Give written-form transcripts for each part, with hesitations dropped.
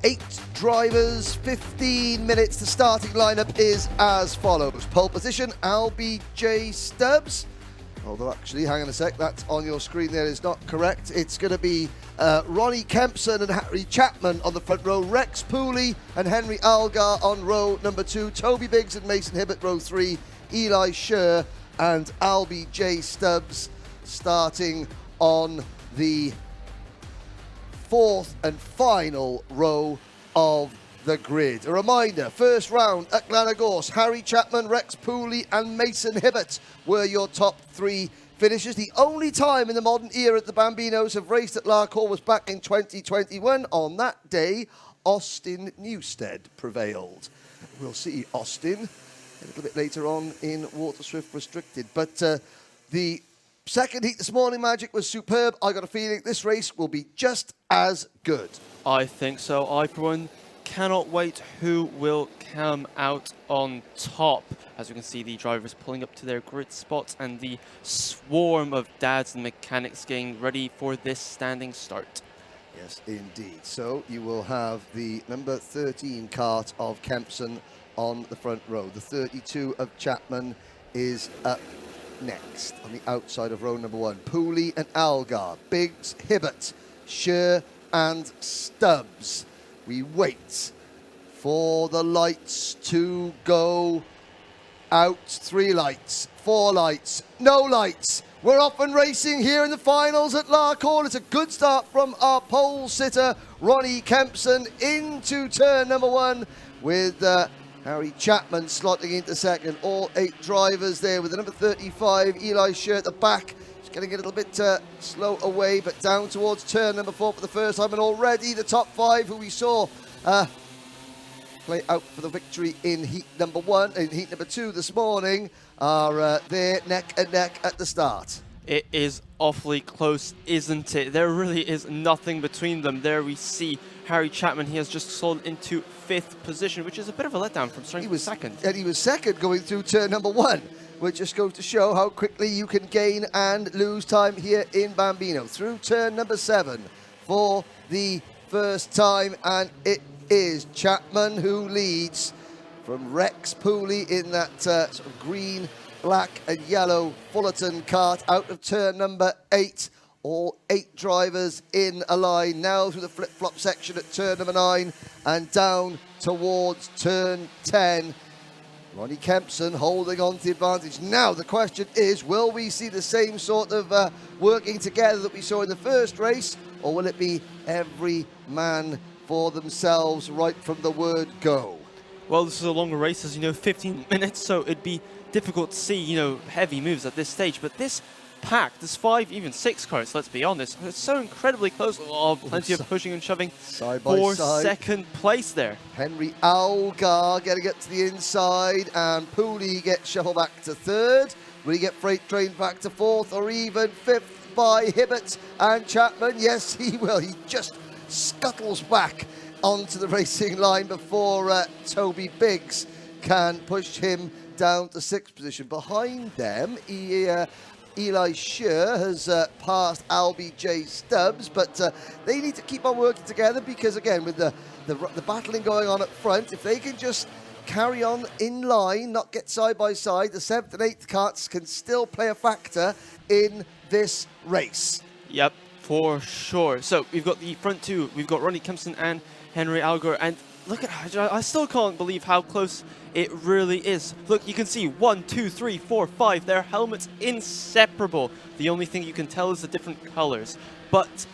8 drivers, 15 minutes. The starting lineup is as follows. Pole position, LBJ Stubbs. Although actually, hang on a sec, that's on your screen there is not correct. It's going to be Ronnie Kempson and Harry Chapman on the front row, Rex Pooley and Henry Algar on row number 2, Toby Biggs and Mason Hibbert row 3, Eli Scher and LBJ Stubbs starting on the 4th and final row of the grid. A reminder, first round at Glenagorse, Harry Chapman, Rex Pooley and Mason Hibbert were your top 3 finishers. The only time in the modern era that the Bambinos have raced at Larkhall was back in 2021. On that day, Austin Newstead prevailed. We'll see Austin a little bit later on in Waterswift Restricted. But the second heat this morning, Magic, was superb. I got a feeling this race will be just as good. I think so. I, for one, cannot wait who will come out on top. As you can see, the drivers pulling up to their grid spots and the swarm of dads and mechanics getting ready for this standing start. Yes, indeed. So you will have the number 13 Kart of Kempson on the front row. The 32 of Chapman is up next on the outside of row number 1. Pooley and Algar, Biggs, Hibbert, Scher and Stubbs. We wait for the lights to go out. 3 lights, 4 lights, no lights. We're off and racing here in the finals at Larkhall. It's a good start from our pole sitter, Ronnie Kempson, into turn number 1 with Harry Chapman slotting into second. All 8 drivers there with the number 35, Eli Scher at the back. He's getting a little bit slow away, but down towards turn number 4 for the first time. And already the top 5 who we saw play out for the victory in heat number 1, in heat number 2 this morning, are there neck and neck at the start. It is awfully close, isn't it? There really is nothing between them. There we see Harry Chapman. He has just sold into 5th position, which is a bit of a letdown from starting with second. And he was second going through turn number 1, which just goes to show how quickly you can gain and lose time here in Bambino. Through turn number 7 for the first time, and it is Chapman who leads from Rex Pooley in that sort of green, black and yellow Fullerton Kart out of turn number 8. All 8 drivers in a line now through the flip-flop section at turn number 9 and down towards turn 10. Ronnie Kempson holding on to the advantage. Now the question is, will we see the same sort of working together that we saw in the first race, or will it be every man for themselves right from the word go? Well, this is a longer race, as you know, 15 minutes, so it'd be difficult to see, you know, heavy moves at this stage. But this pack, this 5, even 6 cars, let's be honest, it's so incredibly close. Oh, plenty of pushing and shoving side by for side. second place there. Henry Algar getting it to the inside, and Pooley gets shuffled back to 3rd. Will he get freight trained back to 4th or even 5th by Hibbert and Chapman? Yes, he will. He just scuttles back onto the racing line before Toby Biggs can push him down to 6th position. Behind them, Eli Scher has passed LBJ Stubbs, but they need to keep on working together because, again, with the battling going on at front, if they can just carry on in line, not get side by side, the 7th and 8th carts can still play a factor in this race. Yep, for sure. So we've got the front 2. We've got Ronnie Kempson and Henry Algar, and look at, I still can't believe how close it really is. Look, you can see 1, 2, 3, 4, 5. Their helmets inseparable. The only thing you can tell is the different colors. But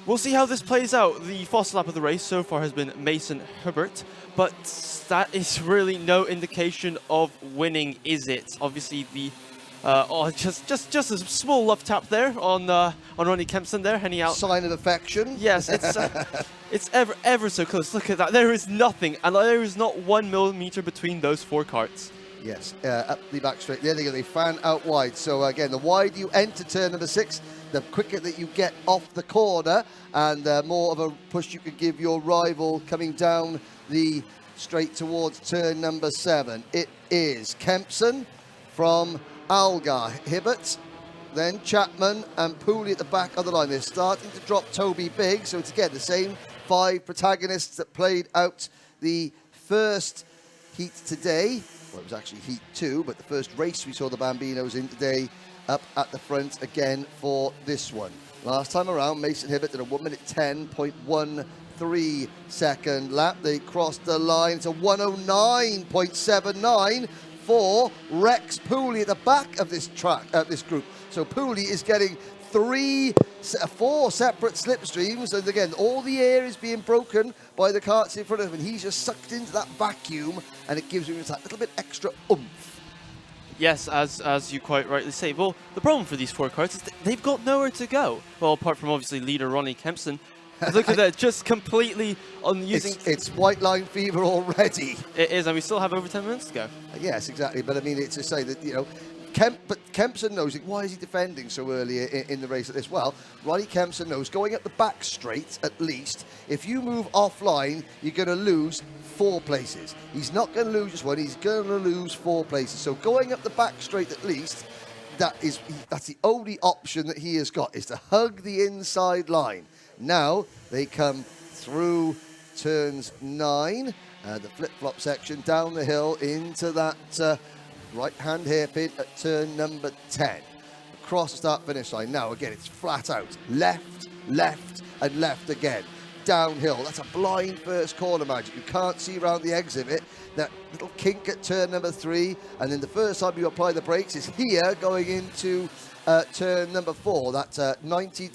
we'll see how this plays out. The fastest lap of the race so far has been Mason Hibbert, but that is really no indication of winning, is it? Obviously, the just a small love tap there on Ronnie Kempson there, Henny out. Sign of affection. Yes, it's ever so close. Look at that. There is nothing, and there is not 1 millimeter between those 4 carts. Yes, up the back straight. There they go. They fan out wide. So again, the wider you enter turn number 6, the quicker that you get off the corner, and more of a push you could give your rival coming down the straight towards turn number 7. It is Kempson from Algar, Hibbert, then Chapman and Pooley at the back of the line. They're starting to drop Toby Biggs, so it's again the same 5 protagonists that played out the first heat today. Well, it was actually heat 2, but the first race we saw the Bambinos in today up at the front again for this one. Last time around, Mason Hibbert did a 1 minute 10.13 second lap. They crossed the line. It's a 109.79 for Rex Pooley at the back of this this group. So Pooley is getting 4 separate slipstreams, and again, all the air is being broken by the karts in front of him, and he's just sucked into that vacuum, and it gives him that little bit extra oomph. Yes, as you quite rightly say. Well, the problem for these 4 karts is they've got nowhere to go. Well, apart from obviously leader Ronnie Kempson. Look at that, just completely on using... It's white line fever already. It is, and we still have over 10 minutes to go. Yes, exactly. But I mean, it's to say that, you know, but Kempson knows it. Why is he defending so early in the race like this? Well, Ronnie Kempson knows going up the back straight, at least, if you move offline, you're going to lose 4 places. He's not going to lose just 1, he's going to lose 4 places. So going up the back straight, at least, that's the only option that he has got, is to hug the inside line. Now they come through turns 9, the flip-flop section down the hill into that right-hand hairpin at turn number 10. Across the start-finish line. Now again, it's flat out. Left, left, and left again. Downhill. That's a blind first corner magic. You can't see around the exit of it. That little kink at turn number 3, and then the first time you apply the brakes is here going into turn number 4. That 90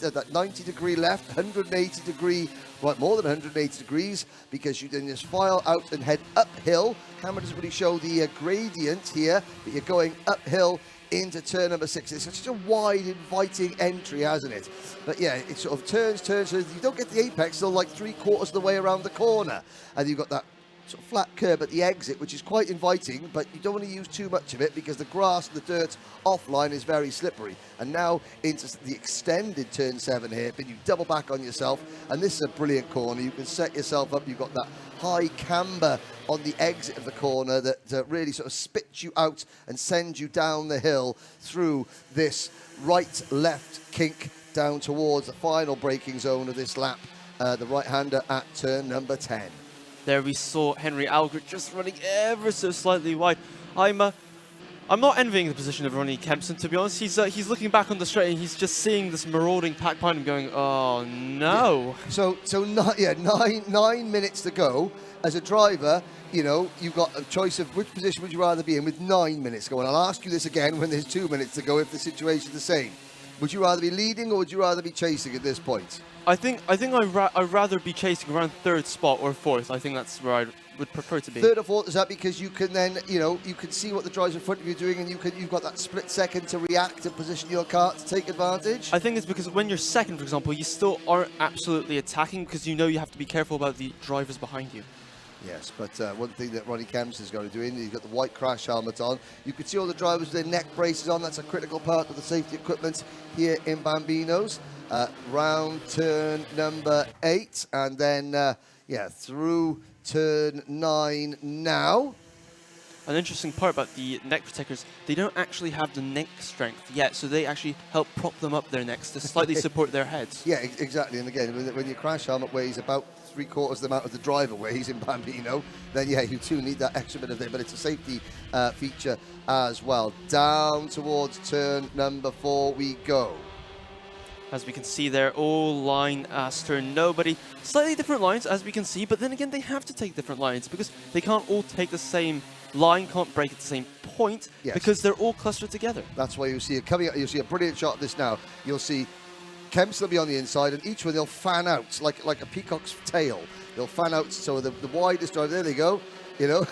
degree left, 180 degree, right, more than 180 degrees, because you then just file out and head uphill. Camera doesn't really show the gradient here, but you're going uphill into turn number 6. It's such a wide, inviting entry, hasn't it? But yeah, it sort of turns, so you don't get the apex till like 3/4 of the way around the corner, and you've got that sort of flat curb at the exit, which is quite inviting, but you don't want to use too much of it because the grass and the dirt offline is very slippery. And now into the extended turn 7 here, but you double back on yourself, and this is a brilliant corner. You can set yourself up. You've got that high camber on the exit of the corner that really sort of spits you out and sends you down the hill through this right-left kink down towards the final braking zone of this lap, the right-hander at turn number 10. There we saw Henry Algert just running ever so slightly wide. I'm not envying the position of Ronnie Kempson, to be honest. He's looking back on the straight and he's just seeing this marauding pack behind him going, oh no. Yeah. So not, yeah, 9 minutes to go. As a driver, you know, you've got a choice of which position would you rather be in with 9 minutes to go. And I'll ask you this again when there's 2 minutes to go if the situation's the same. Would you rather be leading or would you rather be chasing at this point? I think I'd rather be chasing around 3rd spot or 4th. I think that's where I would prefer to be. 3rd or 4th, is that because you can then, you know, you can see what the drivers in front of you are doing, and you've got that split second to react and position your car to take advantage? I think it's because when you're 2nd, for example, you still aren't absolutely attacking because you know you have to be careful about the drivers behind you. Yes, but one thing that Ronnie Kempson's got to do, he's got the white crash helmet on. You can see all the drivers with their neck braces on. That's a critical part of the safety equipment here in Bambinos. Round turn number 8, and then, yeah, through turn 9 now. An interesting part about the neck protectors, they don't actually have the neck strength yet, so they actually help prop them up their necks to slightly support their heads. Yeah, exactly. And again, when your crash helmet weighs about 3/4 the amount of the driver weighs in Bambino, then yeah, you do need that extra bit of it, but it's a safety feature as well. Down towards turn number 4 we go. As we can see there, all line as turn nobody. Slightly different lines, as we can see, but then again, they have to take different lines because they can't all take the same line, can't break at the same point, yes, because they're all clustered together. That's why you see it coming out. You'll see a brilliant shot of this now. You'll see Kempson will be on the inside, and each one they'll fan out like a peacock's tail. They'll fan out, so the widest driver, there they go, you know,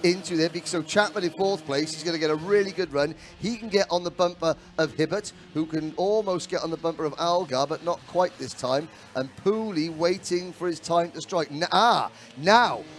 into there. So Chapman in 4th place, he's going to get a really good run. He can get on the bumper of Hibbert, who can almost get on the bumper of Algar, but not quite this time. And Pooley waiting for his time to strike. Now,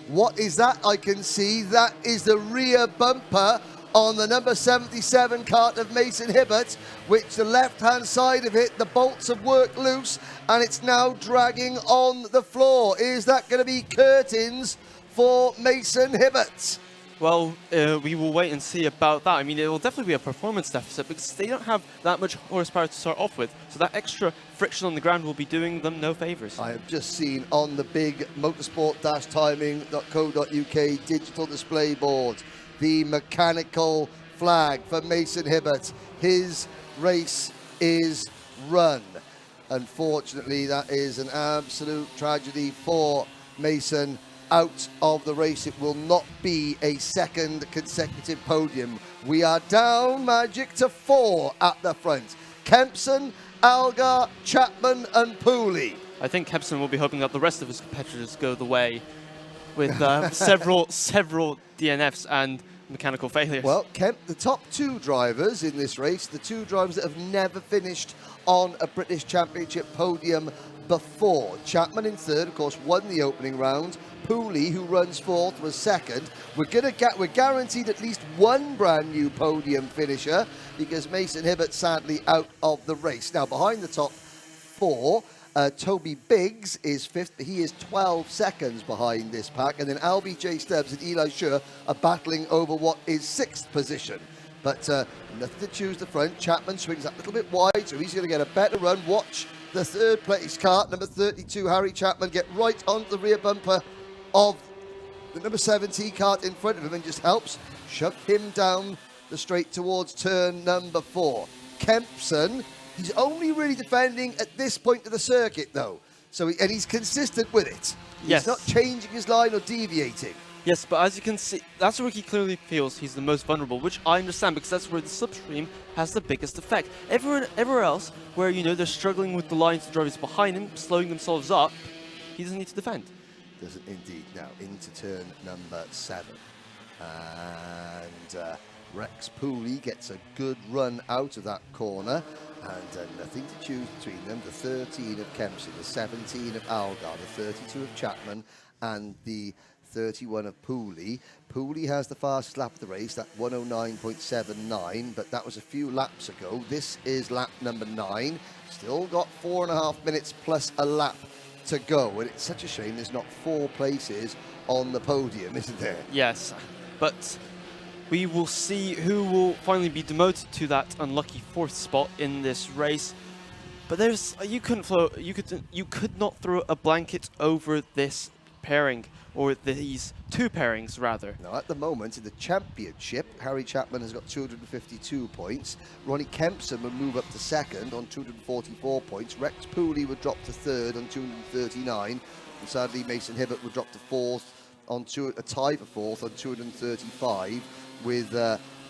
what is that I can see? That is the rear bumper on the number 77 kart of Mason Hibbert, which the left-hand side of it, the bolts have worked loose, and it's now dragging on the floor. Is that going to be curtains for Mason Hibbert? Well, we will wait and see about that. I mean, it will definitely be a performance deficit because they don't have that much horsepower to start off with. So that extra friction on the ground will be doing them no favors. I have just seen on the big motorsport-timing.co.uk digital display board the mechanical flag for Mason Hibbert. His race is run. Unfortunately, that is an absolute tragedy for Mason. Out of the race. It will not be a second consecutive podium. We are down, Magic, to 4 at the front. Kempson, Algar, Chapman and Pooley. I think Kempson will be hoping that the rest of his competitors go the way with several DNFs and mechanical failures. Well, the top 2 drivers in this race, the 2 drivers that have never finished on a British Championship podium before. Chapman in 3rd, of course, won the opening round. Pooley, who runs 4th, was 2nd. We're guaranteed at least one brand new podium finisher because Mason Hibbert sadly out of the race. Now behind the top 4, Toby Biggs is 5th. He is 12 seconds behind this pack, and then Albie J. Stubbs and Eli Schur are battling over what is 6th position. But nothing to choose the front. Chapman swings that little bit wide, so he's going to get a better run. Watch the 3rd place kart, number 32, Harry Chapman, get right onto the rear bumper of the number 70 kart in front of him and just helps shove him down the straight towards turn number 4. Kempson, he's only really defending at this point of the circuit though, so he's consistent with it. Yes. He's not changing his line or deviating. Yes, but as you can see, that's where he clearly feels he's the most vulnerable, which I understand because that's where the slipstream has the biggest effect. Everywhere else, where they're struggling with the lines of drivers behind him, slowing themselves up, he doesn't need to defend. Doesn't indeed. Now into turn number 7, and Rex Pooley gets a good run out of that corner, and nothing to choose between them. The 13 of Kempson, the 17 of Algar, the 32 of Chapman, and the 31 of Pooley. Pooley has the fastest lap of the race, that 109.79, but that was a few laps ago. This is lap number 9. Still got 4.5 minutes plus a lap to go, and it's such a shame there's not 4 places on the podium, isn't there? Yes, but we will see who will finally be demoted to that unlucky 4th spot in this race. But you could not throw a blanket over this pairing, or these 2 pairings rather. Now at the moment in the championship, Harry Chapman has got 252 points. Ronnie Kempson would move up to 2nd on 244 points. Rex Pooley would drop to 3rd on 239. And sadly Mason Hibbert would drop to 4th on a tie for 4th on 235 with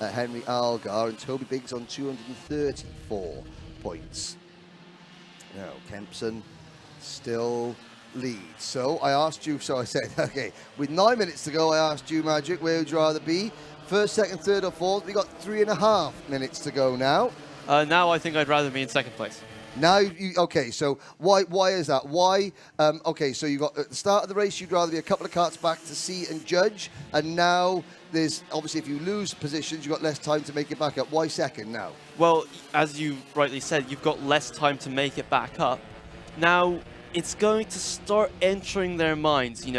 Henry Algar and Toby Biggs on 234 points. Now Kempson still lead. So I asked you, so I said, okay, with 9 minutes to go, I asked you, Magic, where would you rather be? 1st, 2nd, 3rd or 4th? We got 3.5 minutes to go now. Now I think I'd rather be in 2nd place. Now, okay, so why is that? Why, okay, so you got at the start of the race, you'd rather be a couple of karts back to see and judge, and now there's, obviously if you lose positions, you've got less time to make it back up. Why 2nd now? Well, as you rightly said, you've got less time to make it back up. Now, it's going to start entering their minds. We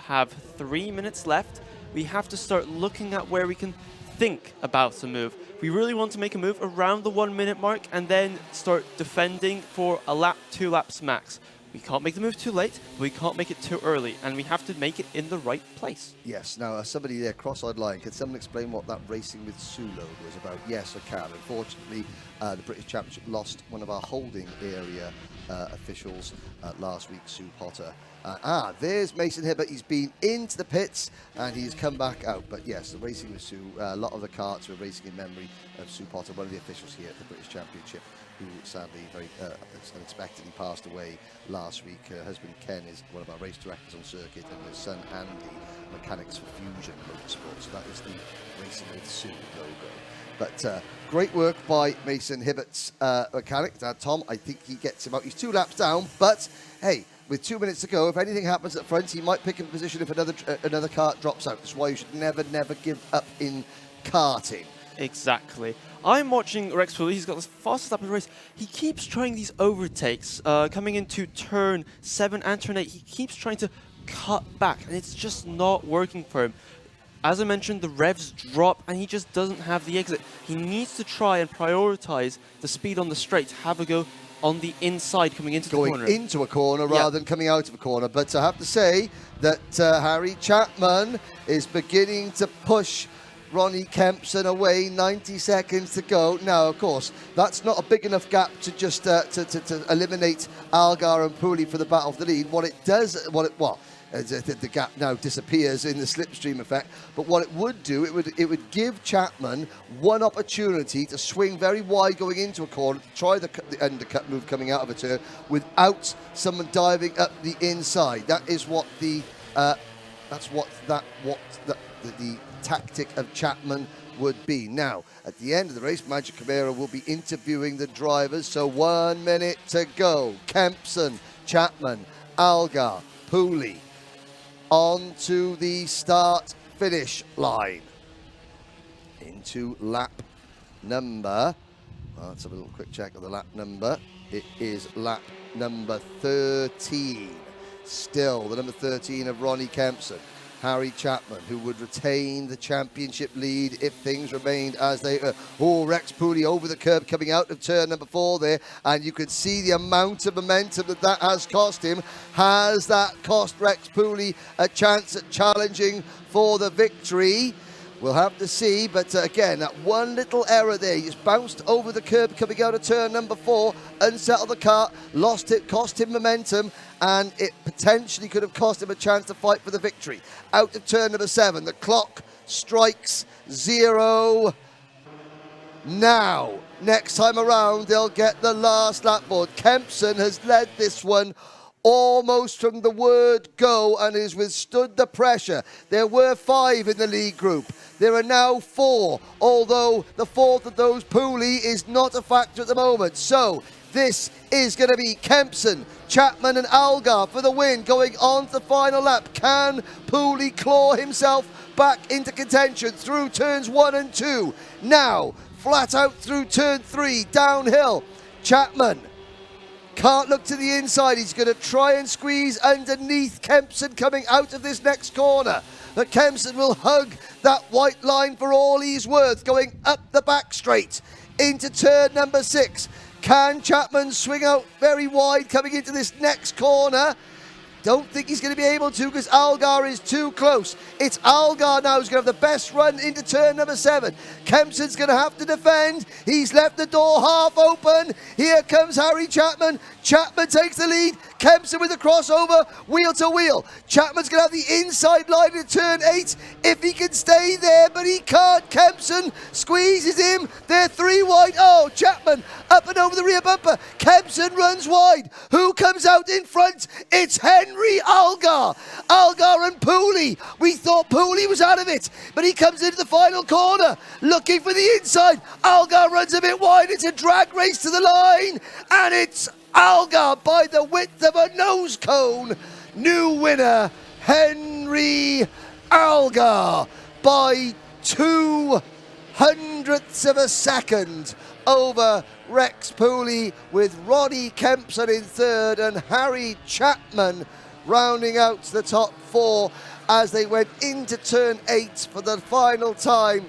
have 3 minutes left. We have to start looking at where we can think about a move. We really want to make a move around the 1 minute mark and then start defending for a lap, 2 laps max. We can't make the move too late, we can't make it too early, and we have to make it in the right place. Yes, now somebody there, cross-eyed lying, can someone explain what that Racing with Sue logo was about? Yes, I can. Unfortunately, the British Championship lost one of our holding area officials last week, Sue Potter. There's Mason Hibbert. He's been into the pits and he's come back out. But yes, the Racing with Sue, a lot of the karts were racing in memory of Sue Potter, one of the officials here at the British Championship, who sadly very unexpectedly passed away last week. Her husband Ken is one of our race directors on circuit, and his son Andy, mechanics for Fusion Motorsport. So that is the Racing with Sue logo. But great work by Mason Hibbert's mechanic, Tom. I think he gets him out. He's 2 laps down, but hey, with 2 minutes to go, if anything happens at front, he might pick in position if another kart drops out. That's why you should never give up in karting. Exactly. I'm watching Rex Pooley. He's got the fastest lap of the race. He keeps trying these overtakes, coming into turn 7 and turn 8. He keeps trying to cut back, and it's just not working for him. as I mentioned, the revs drop and he just doesn't have the exit. He needs to try and prioritize the speed on the straight, have a go on the inside coming into the corner. Going into a corner rather than coming out of a corner. But I have to say that Harry Chapman is beginning to push Ronnie Kempson away, 90 seconds to go. Now, of course, that's not a big enough gap to just to eliminate Algar and Pooley for the battle for the lead. What it does, the gap now disappears in the slipstream effect, but what it would do, it would give Chapman one opportunity to swing very wide going into a corner, to try the undercut move coming out of a turn without someone diving up the inside. That is what the tactic of Chapman would be. Now, at the end of the race, Magic Camara will be interviewing the drivers, so 1 minute to go. Kempson, Chapman, Algar, Pooley onto the start-finish line. Into lap number, let's have a little quick check of the lap number. It is lap number 13. Still the number 13 of Ronnie Kempson. Harry Chapman, who would retain the championship lead if things remained as they are. Rex Pooley over the curb coming out of turn number 4 there, and you could see the amount of momentum that has cost him. Has that cost Rex Pooley a chance at challenging for the victory? We'll have to see, but again, that one little error there. He just bounced over the curb coming out of turn number 4, unsettled the car, lost it, cost him momentum, and it potentially could have cost him a chance to fight for the victory. Out of turn number 7, the clock strikes 0. Now, next time around, they'll get the last lap board. Kempson has led this one almost from the word go and has withstood the pressure. There were 5 in the lead group. There are now 4, although the 4th of those, Pooley, is not a factor at the moment. So this is going to be Kempson, Chapman and Algar for the win going on to the final lap. Can Pooley claw himself back into contention through turns 1 and 2? Now, flat out through turn 3, downhill. Chapman can't look to the inside. He's going to try and squeeze underneath Kempson coming out of this next corner. But Kempson will hug that white line for all he's worth, going up the back straight into turn number 6. Can Chapman swing out very wide coming into this next corner? Don't think he's going to be able to because Algar is too close. It's Algar now who's going to have the best run into turn number 7. Kempson's going to have to defend. He's left the door half open. Here comes Harry Chapman. Chapman takes the lead. Kempson with the crossover, wheel to wheel. Chapman's going to have the inside line in turn 8 if he can stay there, but he can't. Kempson squeezes him. They're 3 wide. Oh, Chapman up and over the rear bumper. Kempson runs wide. Who comes out in front? It's Henry Algar. Algar and Pooley. We thought Pooley was out of it, but he comes into the final corner looking for the inside. Algar runs a bit wide. It's a drag race to the line, and it's Algar by the width of a nose cone. New winner, Henry Algar, by 0.02 of a second over Rex Pooley, with Ronnie Kempson in 3rd and Harry Chapman rounding out the top 4 as they went into turn 8 for the final time.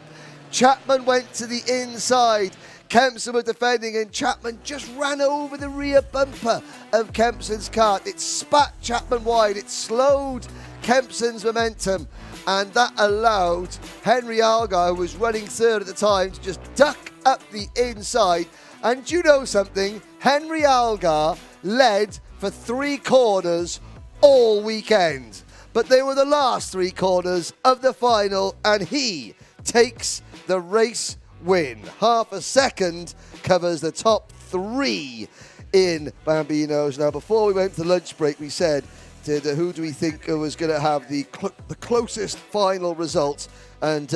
Chapman went to the inside. Kempson was defending and Chapman just ran over the rear bumper of Kempson's kart. It spat Chapman wide, it slowed Kempson's momentum, and that allowed Henry Algar, who was running 3rd at the time, to just duck up the inside. And do you know something? Henry Algar led for 3 corners all weekend, but they were the last 3 corners of the final, and he takes the race win. Half a second covers the top 3 in Bambinos. Now, before we went to lunch break, we said, who do we think was going to have the closest final result? And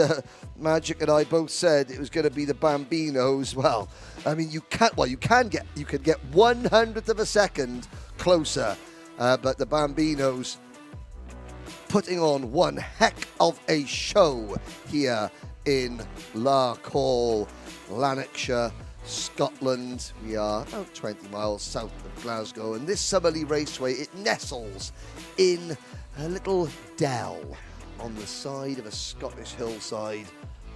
Magic and I both said it was going to be the Bambinos. Well, I mean, you can get 1/100th of a second closer, but the Bambinos putting on one heck of a show here in Larkhall, Lanarkshire, Scotland. We are about 20 miles south of Glasgow, and this Summerley Raceway, it nestles in a little dell on the side of a Scottish hillside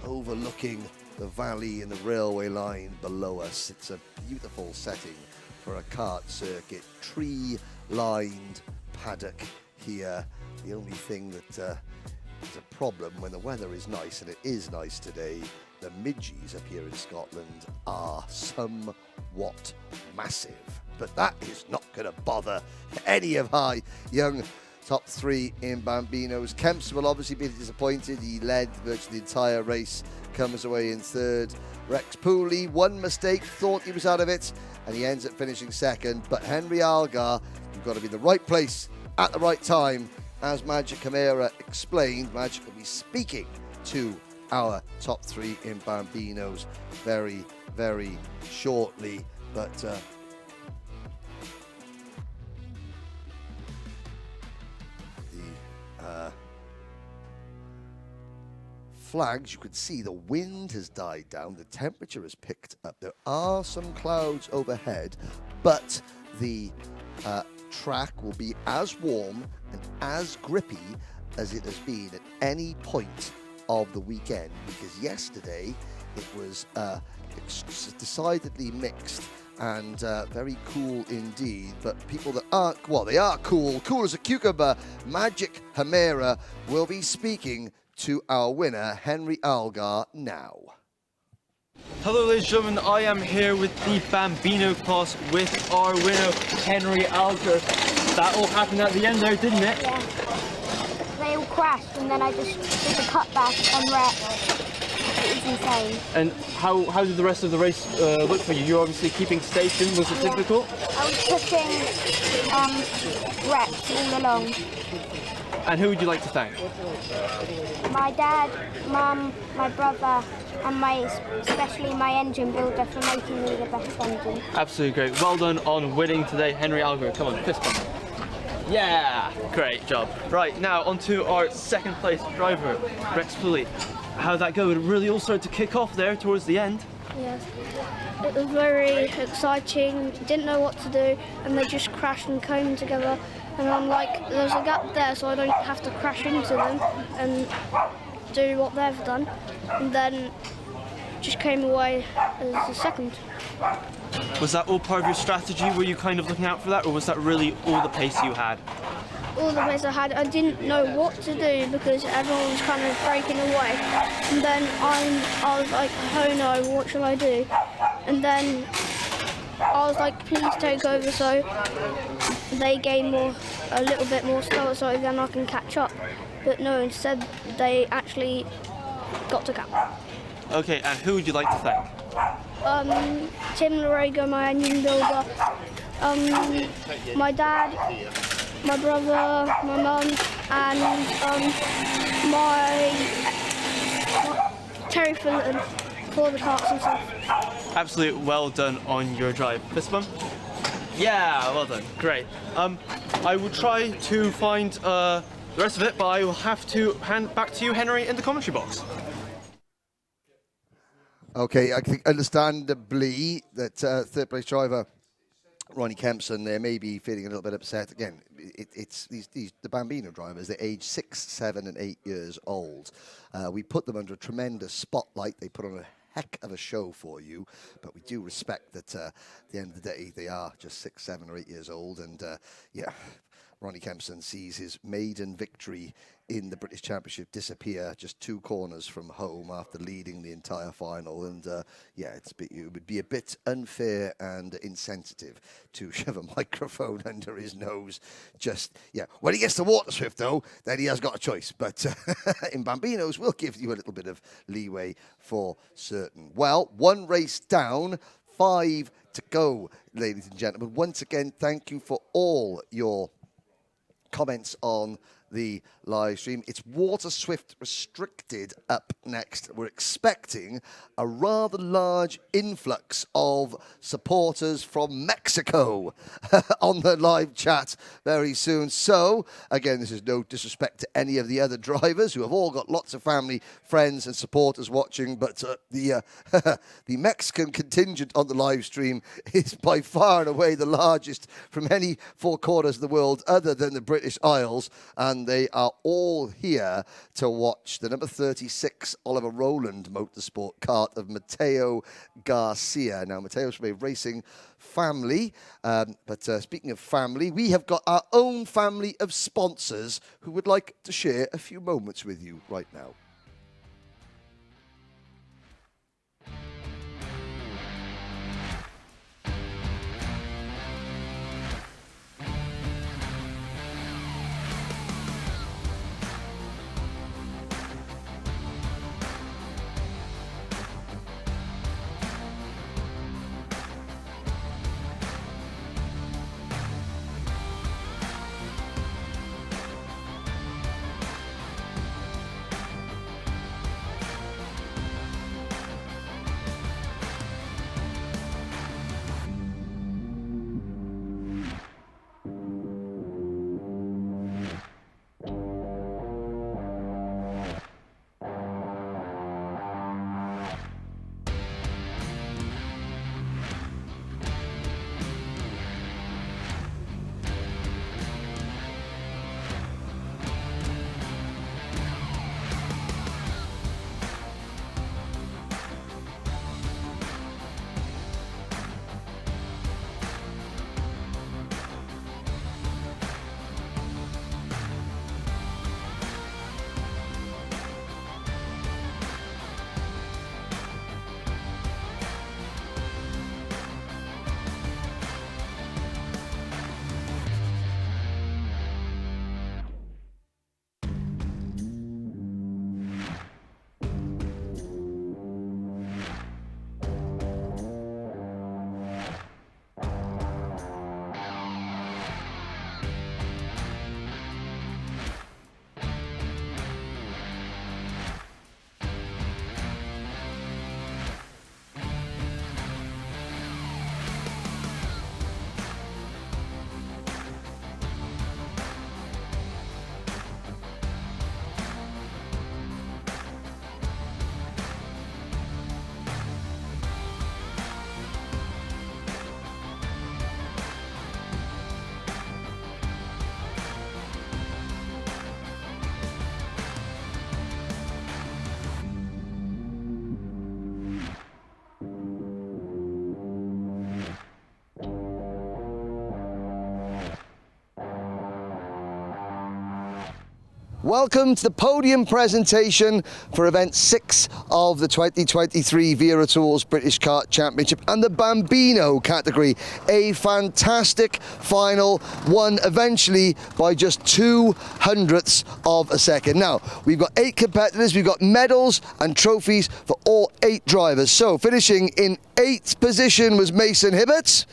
overlooking the valley and the railway line below us. It's a beautiful setting for a kart circuit, tree-lined paddock here. The only thing that is a problem when the weather is nice, and it is nice today, the midges up here in Scotland are somewhat massive. But that is not going to bother any of our young top three in Bambinos. Kempson will obviously be disappointed. He led virtually the entire race, comes away in third. Rex Pooley, one mistake, thought he was out of it, and he ends up finishing second. But Henry Algar, you've got to be in the right place at the right time. As Magic Camara explained, Magic will be speaking to our top three in Bambinos very, very shortly. But the flags, you could see the wind has died down, the temperature has picked up. There are some clouds overhead, but the track will be as warm and as grippy as it has been at any point of the weekend, because yesterday it was decidedly mixed and very cool indeed. But people that aren't, well, they are cool as a cucumber. Magic Camara will be speaking to our winner, Henry Algar, now. Hello ladies and gentlemen, I am here with the Bambino class with our winner, Henry Algar. That all happened at the end there, didn't it? Yeah. They all crashed and then I just did a cutback and wrecked. It was insane. And how did the rest of the race look for you? You're obviously keeping station. Was it difficult? I was pushing wrecks all along. And who would you like to thank? My dad, mum, my brother, and especially my engine builder for making me the best engine. Absolutely great. Well done on winning today, Henry Algar. Come on, fist bump. Yeah, great job. Right, now on to our second place driver, Rex Pooley. How'd that go? It really all started to kick off there towards the end. Yes, it was very exciting, didn't know what to do, and they just crashed and came together, and I'm like, there's a gap there so I don't have to crash into them and do what they've done, and then just came away as the second. Was that all part of your strategy? Were you kind of looking out for that, or was that really all the pace you had? All the ways I had, I didn't know what to do because everyone was kind of breaking away. And then I was like, oh no, what shall I do? And then I was like, please take over, so they gain a little bit more slower, so then I can catch up. But no, instead they actually got to gap. Okay, and who would you like to thank? Tim Larego, my engine builder, my dad, my brother, my mum, and my Terry Fulton for the carts and stuff. Absolutely well done on your drive. Fist bump? Yeah, well done. Great. I will try to find the rest of it, but I will have to hand back to you, Henry, in the commentary box. Okay, I think understandably that third place driver Ronnie Kempson there may be feeling a little bit upset. Again, it's the Bambino drivers. They're aged 6, 7, and 8 years old. We put them under a tremendous spotlight. They put on a heck of a show for you, but we do respect that at the end of the day they are just 6, 7, or 8 years old. And yeah, Ronnie Kempson sees his maiden victory in the British Championship disappear just 2 corners from home after leading the entire final. And yeah, it would be a bit unfair and insensitive to shove a microphone under his nose. Just, yeah, when he gets to Water Swift, though, then he has got a choice. But in Bambinos, we'll give you a little bit of leeway for certain. Well, 1 race down, 5 to go, ladies and gentlemen. Once again, thank you for all your comments on the live stream. It's Water Swift restricted up next. We're expecting a rather large influx of supporters from Mexico on the live chat very soon. So, again, this is no disrespect to any of the other drivers who have all got lots of family, friends and supporters watching, but the Mexican contingent on the live stream is by far and away the largest from any 4 corners of the world other than the British Isles, and and they are all here to watch the number 36 Oliver Rowland Motorsport kart of Matteo Garcia. Now, Matteo's from a racing family, but speaking of family, we have got our own family of sponsors who would like to share a few moments with you right now. Welcome to the podium presentation for event 6 of the 2023 Wera Tools British Kart Championship and the Bambino category. A fantastic final, won eventually by just 2/100ths of a second. Now, we've got 8 competitors, we've got medals and trophies for all 8 drivers. So, finishing in 8th position was Mason Hibbert.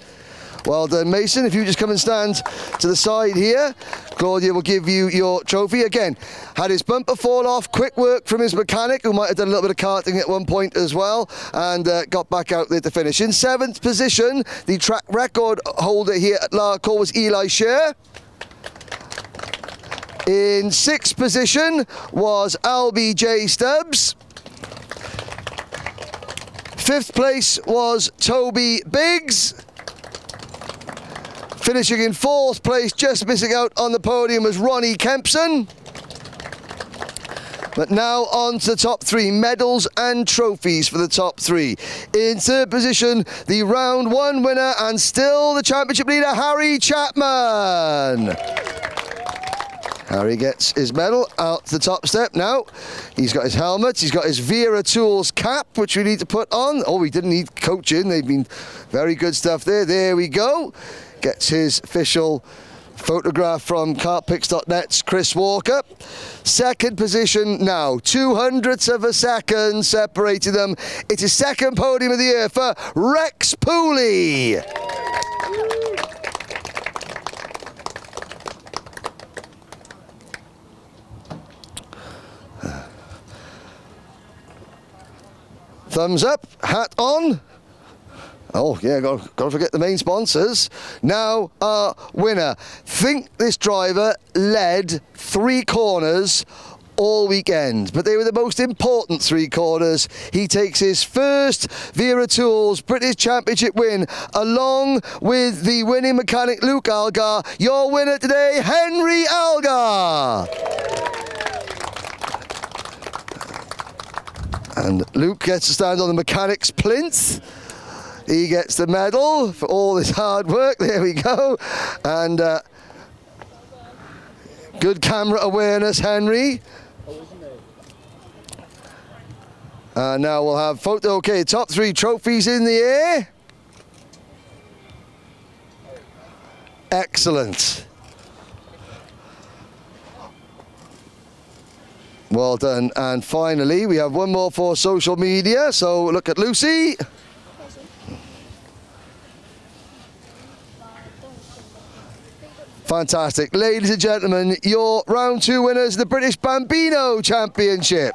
Well done, Mason. If you just come and stand to the side here, Claudia will give you your trophy. Again, had his bumper fall off, quick work from his mechanic, who might have done a little bit of karting at one point as well, and got back out there to finish. In 7th position, the track record holder here at Larkhall was Eli Scher. In 6th position was LBJ Stubbs. 5th place was Toby Biggs. Finishing in 4th place, just missing out on the podium, was Ronnie Kempson. But now on to the top 3, medals and trophies for the top 3. In 3rd position, the round 1 winner and still the championship leader, Harry Chapman. Harry gets his medal out the top step now. He's got his helmet, he's got his Wera Tools cap, which we need to put on. Oh, we didn't need coaching, they've been very good stuff there. There we go. Gets his official photograph from kartpics.net's Chris Walker. 2nd position now, 2/100ths of a second separating them. It's his 2nd podium of the year for Rex Pooley. Thumbs up, hat on. Oh, yeah, got to forget the main sponsors. Now, our winner. Think this driver led 3 corners all weekend, but they were the most important 3 corners. He takes his first Wera Tools British Championship win, along with the winning mechanic Luke Algar. Your winner today, Henry Algar. And Luke gets to stand on the mechanic's plinth. He gets the medal for all his hard work. There we go. And good camera awareness, Henry. Now we'll have photo. Okay, top 3 trophies in the air. Excellent. Well done. And finally, we have one more for social media. So look at Lucy. Fantastic. Ladies and gentlemen, your round 2 winners of the British Bambino Championship.